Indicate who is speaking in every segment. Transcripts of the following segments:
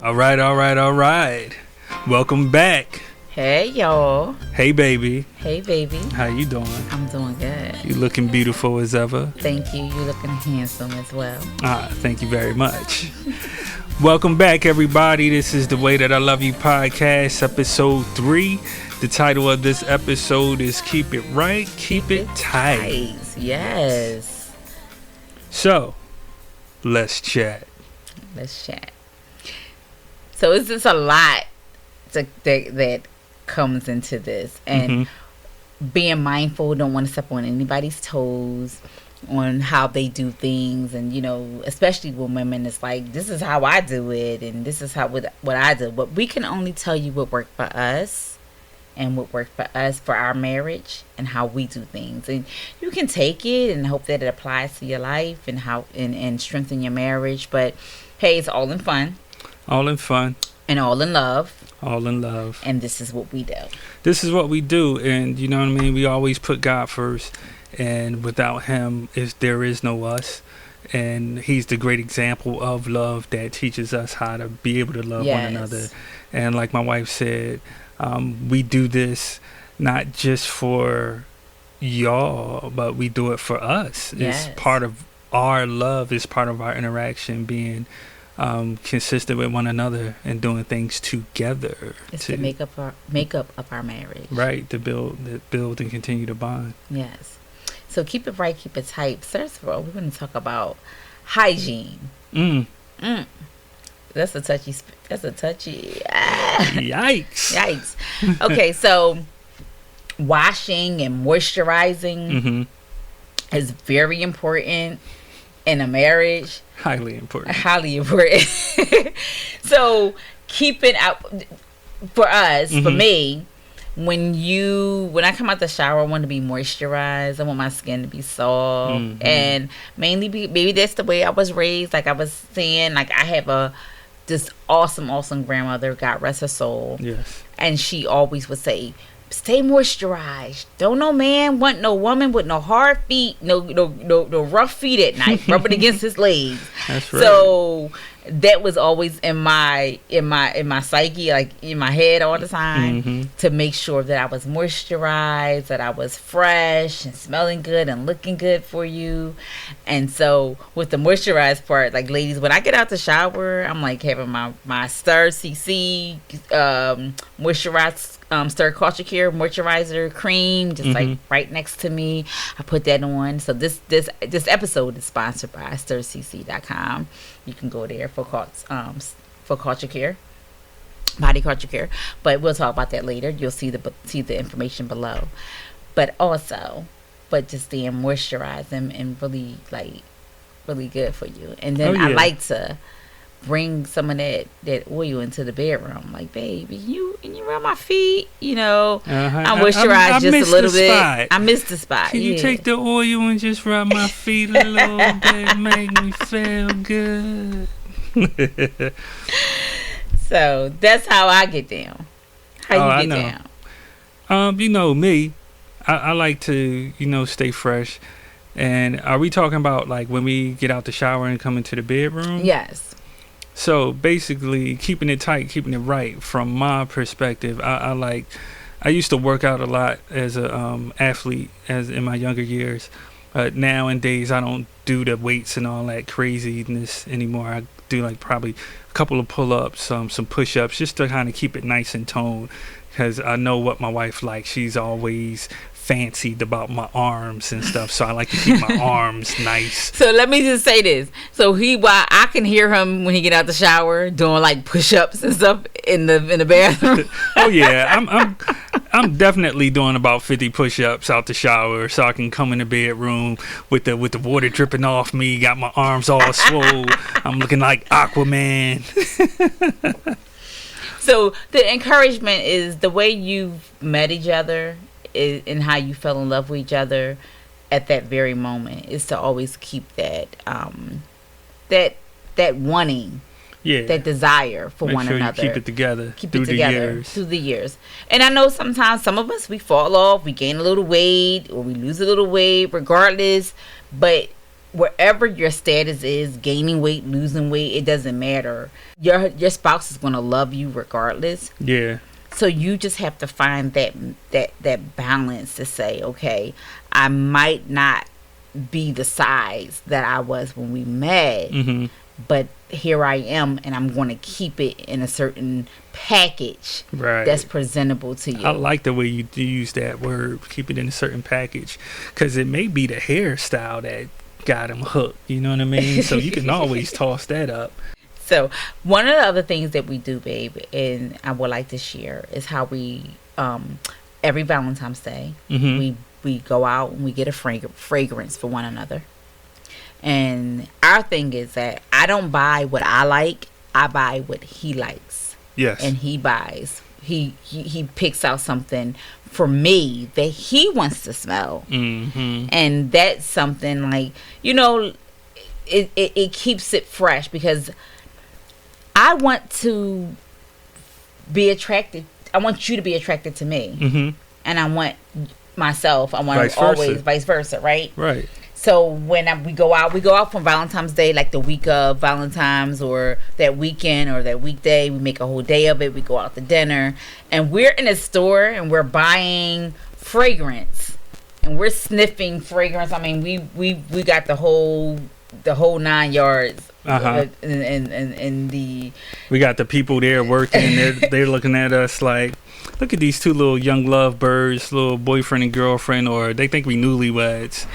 Speaker 1: All right. Welcome back.
Speaker 2: Hey, y'all.
Speaker 1: Hey, baby.
Speaker 2: Hey, baby.
Speaker 1: How you doing?
Speaker 2: I'm doing good.
Speaker 1: You looking beautiful as ever.
Speaker 2: Thank you. You looking handsome as well.
Speaker 1: Thank you very much. Welcome back, everybody. This is the Way That I Love You podcast, episode 3. The title of this episode is Keep It Right, Keep It Tight.
Speaker 2: Yes.
Speaker 1: So, let's chat.
Speaker 2: So it's just a lot that comes into this, and being mindful, don't want to step on anybody's toes on how they do things, and especially with women, it's like, this is how I do it, and this is how what I do. But we can only tell you what worked for us, and what worked for us for our marriage, and how we do things. And you can take it and hope that it applies to your life and how and strengthen your marriage. But hey, it's all in fun.
Speaker 1: All in fun.
Speaker 2: And all in love.
Speaker 1: All in love.
Speaker 2: And this is what we do.
Speaker 1: This is what we do. And you know what I mean? We always put God first. And without him, there is no us. And he's the great example of love that teaches us how to be able to love one another. And like my wife said, we do this not just for y'all, but we do it for us.
Speaker 2: Yes.
Speaker 1: It's part of our love. It's part of our interaction, being consistent with one another and doing things together.
Speaker 2: It's the makeup of our marriage.
Speaker 1: Right, to build and continue to bond.
Speaker 2: Yes. So keep it right, keep it tight. First of all, we're going to talk about hygiene. That's a touchy. Yikes. Okay, so washing and moisturizing is very important in a marriage.
Speaker 1: Highly important.
Speaker 2: So keep it out for us, for me. When I come out the shower, I want to be moisturized. I want my skin to be soft, and mainly maybe that's the way I was raised. Like I was saying, like I have this awesome grandmother, God rest her soul.
Speaker 1: Yes.
Speaker 2: And she always would say, stay moisturized. Don't no man want no woman with no hard feet, no rough feet at night, rubbing against his legs.
Speaker 1: That's right.
Speaker 2: So that was always in my psyche, like in my head all the time, to make sure that I was moisturized, that I was fresh and smelling good and looking good for you. And so with the moisturized part, like ladies, when I get out the shower, I'm like having my Stir CC moisturized Stir Culture Care moisturizer cream just like right next to me. I put that on. So this episode is sponsored by StirCC.com. You can go there for culture care, body culture care. But we'll talk about that later. You'll see the information below. But just staying moisturizing and really good for you. And then I like to bring some of that oil into the bedroom. Like, baby, can you rub my feet? I moisturize just a little bit. I missed the spot.
Speaker 1: Can you take the oil and just rub my feet a little bit, make me feel good?
Speaker 2: So that's how I get down. How you get
Speaker 1: down? Me, I like to stay fresh. And are we talking about like when we get out the shower and come into the bedroom?
Speaker 2: Yes.
Speaker 1: So basically, keeping it tight, keeping it right. From my perspective, I used to work out a lot as a athlete as in my younger years. Nowadays, I don't do the weights and all that craziness anymore. I do like probably a couple of pull-ups, some push-ups, just to kind of keep it nice and toned. Because I know what my wife likes. She's always fancied about my arms and stuff, so I like to keep my arms nice.
Speaker 2: So let me just say this. So while I can hear him when he get out the shower doing like push-ups and stuff in the bathroom.
Speaker 1: Oh yeah, I'm definitely doing about 50 push-ups out the shower, so I can come in the bedroom with the water dripping off me, got my arms all swole. I'm looking like Aquaman.
Speaker 2: So the encouragement is the way you've met each other and how you fell in love with each other at that very moment is to always keep that wanting, that desire for
Speaker 1: Make
Speaker 2: one
Speaker 1: sure
Speaker 2: another.
Speaker 1: You keep it together.
Speaker 2: Through the years. And I know sometimes some of us, we fall off, we gain a little weight or we lose a little weight, regardless. But wherever your status is, gaining weight, losing weight, it doesn't matter. Your spouse is going to love you regardless.
Speaker 1: Yeah.
Speaker 2: So you just have to find that balance to say, okay, I might not be the size that I was when we met,
Speaker 1: Mm-hmm.
Speaker 2: but here I am, and I'm going to keep it in a certain package
Speaker 1: Right.
Speaker 2: that's presentable to you.
Speaker 1: I like the way you use that word, keep it in a certain package, because it may be the hairstyle that got him hooked. You know what I mean? So you can always toss that up.
Speaker 2: So one of the other things that we do, babe, and I would like to share, is how we every Valentine's Day
Speaker 1: Mm-hmm.
Speaker 2: we go out and we get a fragrance for one another. And our thing is that I don't buy what I like, I buy what he likes.
Speaker 1: Yes.
Speaker 2: And he buys. He picks out something for me that he wants to smell.
Speaker 1: Mm-hmm.
Speaker 2: And that's something like, you know, it keeps it fresh, because I want to be attracted. I want you to be attracted to me.
Speaker 1: Mm-hmm.
Speaker 2: And I want myself, I want
Speaker 1: Vice
Speaker 2: to always
Speaker 1: versa.
Speaker 2: vice versa, right?
Speaker 1: Right.
Speaker 2: So when we go out from Valentine's Day, like the week of Valentine's, or that weekend or that weekday, we make a whole day of it. We go out to dinner, and we're in a store and we're buying fragrance, and we're sniffing fragrance. I mean, we got the whole 9 yards.
Speaker 1: Uh-huh.
Speaker 2: And the
Speaker 1: We got the people there working. They're looking at us like, look at these two little young lovebirds, little boyfriend and girlfriend, or they think we newlyweds.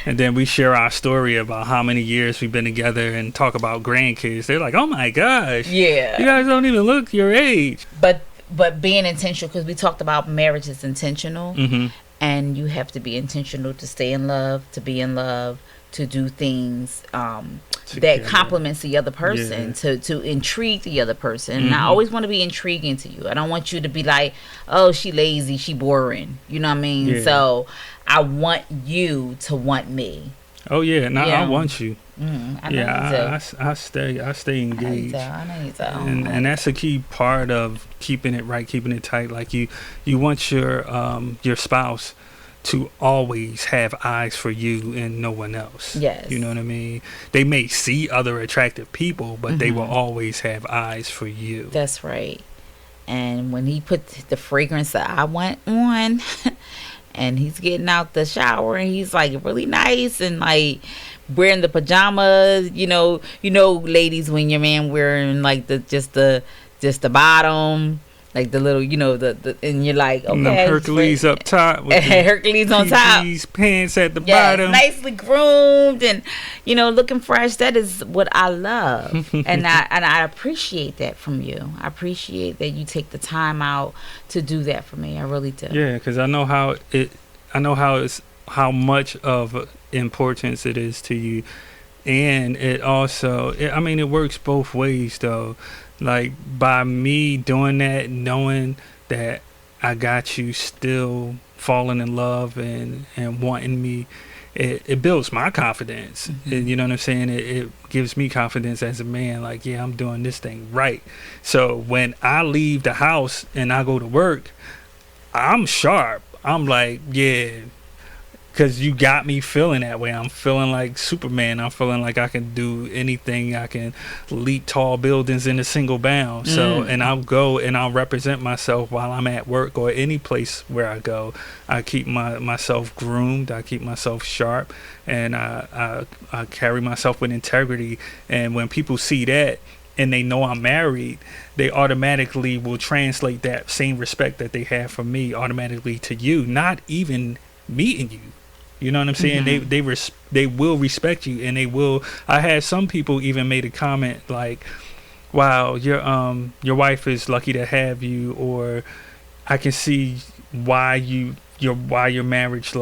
Speaker 1: And then we share our story about how many years we've been together and talk about grandkids. They're like, oh my gosh,
Speaker 2: yeah.
Speaker 1: you guys don't even look your age.
Speaker 2: But being intentional, because we talked about marriage is intentional,
Speaker 1: Mm-hmm.
Speaker 2: and you have to be intentional to stay in love, to be in love, to do things that compliments the other person, to intrigue the other person. And I always want to be intriguing to you. I don't want you to be like, oh, she lazy, she boring. You know what I mean?
Speaker 1: Yeah.
Speaker 2: So I want you to want me.
Speaker 1: Oh yeah, no,
Speaker 2: Yeah.
Speaker 1: I want you.
Speaker 2: I know
Speaker 1: Yeah,
Speaker 2: you do.
Speaker 1: I stay engaged.
Speaker 2: I know you do.
Speaker 1: And that's a key part of keeping it right, keeping it tight. Like you want your spouse to always have eyes for you and no one else.
Speaker 2: Yes.
Speaker 1: You know what I mean? They may see other attractive people, but they will always have eyes for you.
Speaker 2: That's right. And when he put the fragrance that I want on, and he's getting out the shower, and he's like really nice and like wearing the pajamas, you know, ladies, when your man wearing like just the bottom, like the little, the and you're like, okay,
Speaker 1: And them Hercules up top with the
Speaker 2: Hercules on top,
Speaker 1: PP's pants at the
Speaker 2: yes,
Speaker 1: bottom.
Speaker 2: nicely groomed and looking fresh. That is what I love, and I appreciate that from you. I appreciate that you take the time out to do that for me. I really do.
Speaker 1: Yeah, because I know how much of importance it is to you, and it also, it works both ways though. Like by me doing that, knowing that I got you still falling in love and wanting me, it builds my confidence. You know what I'm saying? It gives me confidence as a man, like, yeah, I'm doing this thing right. So when I leave the house and I go to work, I'm sharp. I'm like, yeah, because you got me feeling that way. I'm feeling like Superman. I'm feeling like I can do anything. I can leap tall buildings in a single bound. So, and I'll go and I'll represent myself while I'm at work or any place where I go. I keep myself groomed. I keep myself sharp, and I carry myself with integrity. And when people see that and they know I'm married, they automatically will translate that same respect that they have for me automatically to you, not even meeting you. You know what I'm saying? They will respect you, and they will. I had some people even made a comment like, "Wow, your wife is lucky to have you," or "I can see why your marriage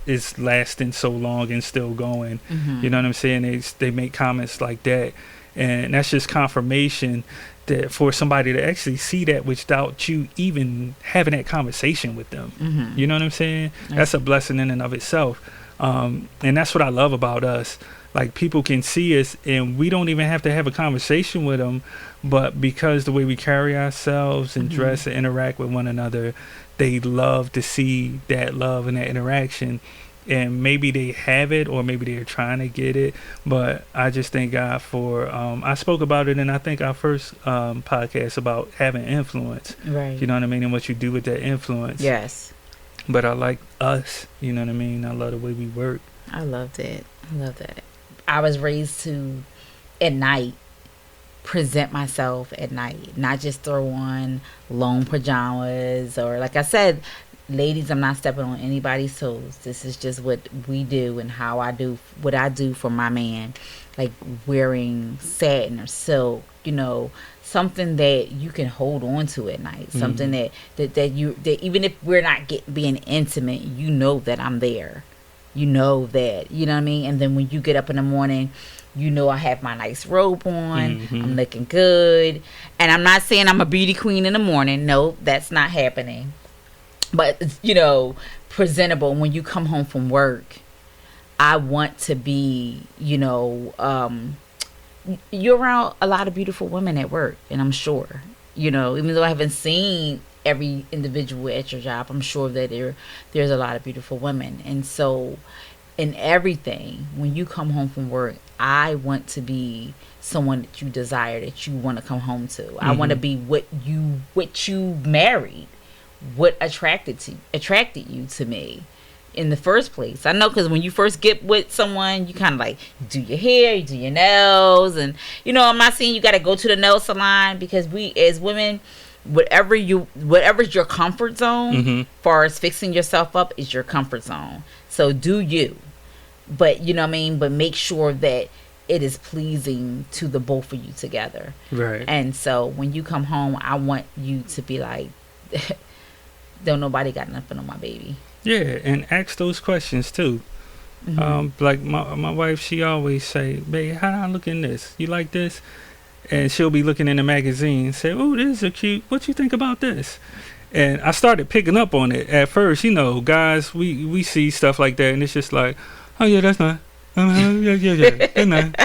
Speaker 1: is lasting so long and still going." You know what I'm saying? They make comments like that, and that's just confirmation that for somebody to actually see that without you even having that conversation with them. You know what I'm saying? That's a blessing in and of itself. And that's what I love about us. Like, people can see us and we don't even have to have a conversation with them, but because the way we carry ourselves and dress and interact with one another, they love to see that love and that interaction. and maybe they have it or maybe they're trying to get it. But I just thank God for I spoke about it in I think our first podcast about having influence.
Speaker 2: Right.
Speaker 1: You know what I mean, and what you do with that influence.
Speaker 2: Yes.
Speaker 1: But I like us. You know what I mean. I love the way we work.
Speaker 2: I love that. I love that. I was raised to at night present myself at night, not just throw on long pajamas or, like I said, ladies, I'm not stepping on anybody's toes. This is just what we do and how I do what I do for my man, like wearing satin or silk, you know, something that you can hold on to at night, something that even if we're not being intimate, you know that I'm there, you know that, you know what I mean. And then when you get up in the morning, you know I have my nice robe on, I'm looking good. And I'm not saying I'm a beauty queen in the morning. No, that's not happening. But, you know, presentable when you come home from work. I want to be, you know, you're around a lot of beautiful women at work. And I'm sure, you know, even though I haven't seen every individual at your job, I'm sure that there's a lot of beautiful women. And so in everything, when you come home from work, I want to be someone that you desire, that you want to come home to. I want to be what you married, what attracted you to me in the first place. I know, because when you first get with someone, you kind of like do your hair, you do your nails, and you know, I'm not saying you got to go to the nail salon, because we as women, whatever's your comfort zone, far as fixing yourself up, is your comfort zone. So do you, but you know what I mean, but make sure that it is pleasing to the both of you together.
Speaker 1: Right.
Speaker 2: And so when you come home, I want you to be like, don't nobody got nothing on my baby.
Speaker 1: Yeah, and ask those questions too. Like my wife, she always say, babe, how do I look in this? You like this? And she'll be looking in the magazine and say, oh, this is cute. What you think about this? And I started picking up on it at first. You know, guys, we see stuff like that, and it's just like, oh, yeah, that's not. Yeah, that's not.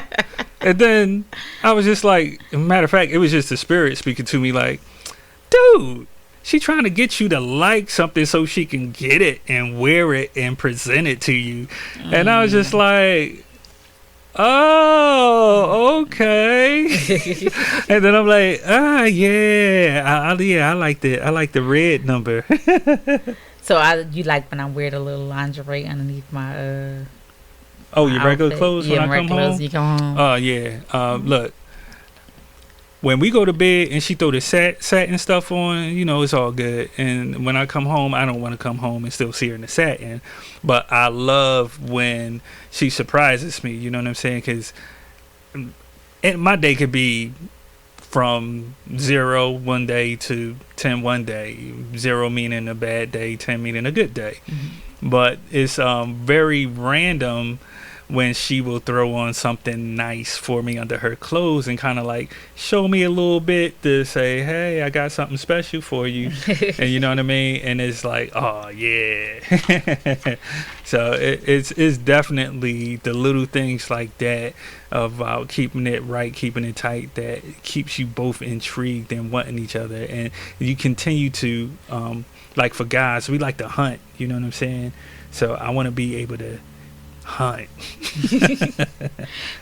Speaker 1: And then I was just like, matter of fact, it was just the spirit speaking to me like, dude, she trying to get you to like something so she can get it and wear it and present it to you. And I was just like, oh, okay. And then I'm like, yeah, I like the red number.
Speaker 2: So you like when I wear the little lingerie underneath my
Speaker 1: your regular clothes when I come home?
Speaker 2: You come home.
Speaker 1: Oh yeah. Look, when we go to bed and she throw the satin stuff on, you know, it's all good. And when I come home, I don't want to come home and still see her in the satin. But I love when she surprises me, you know what I'm saying? Because my day could be from 0 one day to 10 one day. 0 meaning a bad day, 10 meaning a good day. But it's very random when she will throw on something nice for me under her clothes and kind of like show me a little bit to say, hey, I got something special for you. And you know what I mean? And it's like, oh yeah. So it's definitely the little things like that about keeping it right, keeping it tight, that keeps you both intrigued and wanting each other. And you continue to like for guys, we like to hunt, you know what I'm saying? So I want to be able to hunt.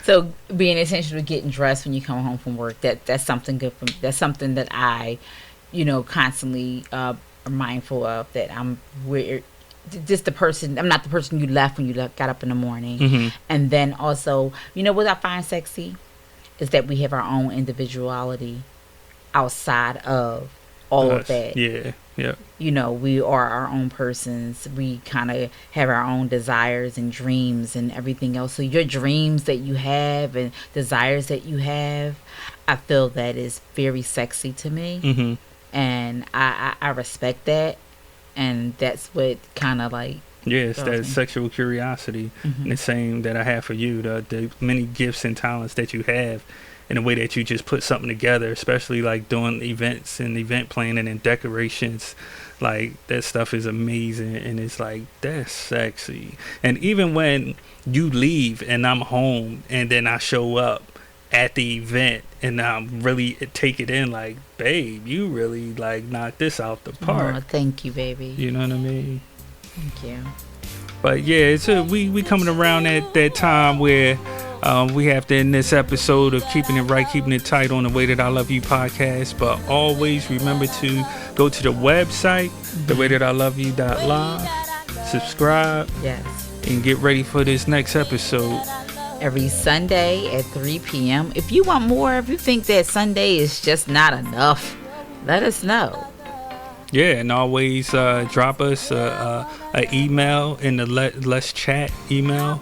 Speaker 2: So being intentional, getting dressed when you come home from work, that's something good for me. That's something that I, you know, constantly are mindful of, that I'm just the person, I'm not the person you left when you got up in the morning. And then also, you know what I find sexy is that we have our own individuality outside of all of that.
Speaker 1: Yeah.
Speaker 2: You know, we are our own persons. We kind of have our own desires and dreams and everything else. So your dreams that you have and desires that you have, I feel that is very sexy to me. And I respect that. And that's what kind of like,
Speaker 1: yes, that sexual curiosity, and the same that I have for you, the many gifts and talents that you have, in a way that you just put something together, especially like doing events and event planning and decorations. Like that stuff is amazing, and it's like, that's sexy. And even when you leave and I'm home and then I show up at the event and I really take it in, like, babe, you really like knocked this out the park.
Speaker 2: Oh, thank you, baby.
Speaker 1: You know what I mean?
Speaker 2: Thank you.
Speaker 1: But yeah, we coming around at that time where we have to end this episode of Keeping It Right, Keeping It Tight on the Way That I Love You podcast. But always remember to go to the website, thewaythatILoveYou.live, subscribe,
Speaker 2: Yes.
Speaker 1: and get ready for this next episode.
Speaker 2: Every Sunday at 3 p.m. If you want more, if you think that Sunday is just not enough, let us know.
Speaker 1: Yeah, and always drop us a email in the Let's Chat email.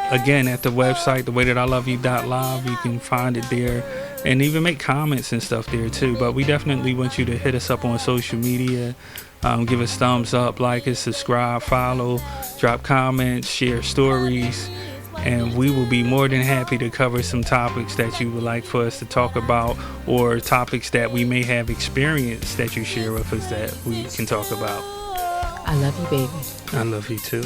Speaker 1: Again, at the website, thewaythatILoveYou.live, you can find it there, and even make comments and stuff there too. But we definitely want you to hit us up on social media. Give us thumbs up, like us, subscribe, follow, drop comments, share stories, and we will be more than happy to cover some topics that you would like for us to talk about, or topics that we may have experienced that you share with us that we can talk about.
Speaker 2: I love you, baby.
Speaker 1: I love you too.